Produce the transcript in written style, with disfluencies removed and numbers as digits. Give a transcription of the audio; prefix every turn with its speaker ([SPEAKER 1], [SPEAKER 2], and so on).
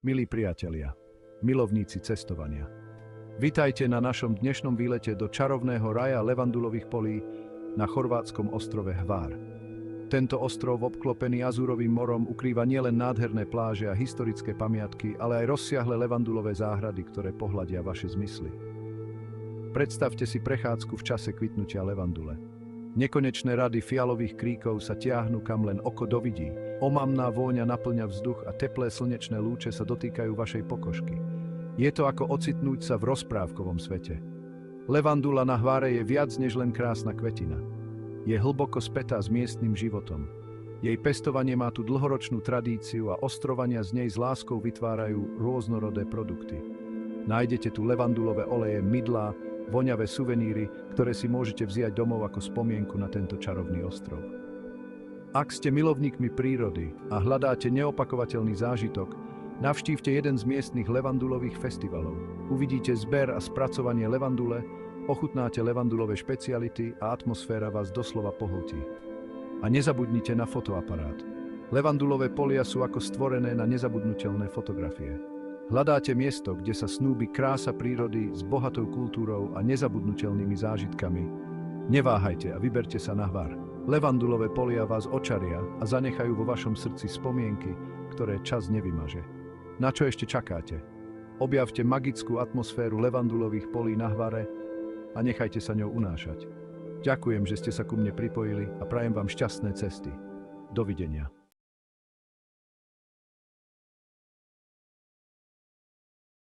[SPEAKER 1] Milí priatelia, milovníci cestovania, vitajte na našom dnešnom výlete do čarovného raja levandulových polí na chorvátskom ostrove Hvar. Tento ostrov, obklopený azúrovým morom, ukrýva nielen nádherné pláže a historické pamiatky, ale aj rozsiahle levandulové záhrady, ktoré pohľadia vaše zmysly. Predstavte si prechádzku v čase kvitnutia levandule. Nekonečné rady fialových kríkov sa tiahnu, kam len oko dovidí. Omamná vôňa naplňa vzduch a teplé slnečné lúče sa dotýkajú vašej pokožky. Je to ako ocitnúť sa v rozprávkovom svete. Levandula na Hvare je viac než len krásna kvetina. Je hlboko spätá s miestnym životom. Jej pestovanie má tu dlhoročnú tradíciu a ostrovania z nej s láskou vytvárajú rôznorodé produkty. Nájdete tu levandulové oleje, mydlá, voňavé suveníry, ktoré si môžete vziať domov ako spomienku na tento čarovný ostrov. Ak ste milovníkmi prírody a hľadáte neopakovateľný zážitok, navštívte jeden z miestnych levandulových festivalov. Uvidíte zber a spracovanie levandule, ochutnáte levandulové špeciality a atmosféra vás doslova pohltí. A nezabudnite na fotoaparát. Levandulové polia sú ako stvorené na nezabudnutelné fotografie. Hľadáte miesto, kde sa snúbi krása prírody s bohatou kultúrou a nezabudnutelnými zážitkami. Neváhajte a vyberte sa na Hvar. Levandulové polia vás očaria a zanechajú vo vašom srdci spomienky, ktoré čas nevymaže. Na čo ešte čakáte? Objavte magickú atmosféru levandulových polí na Hvare a nechajte sa ňou unášať. Ďakujem, že ste sa ku mne pripojili a prajem vám šťastné cesty. Dovidenia.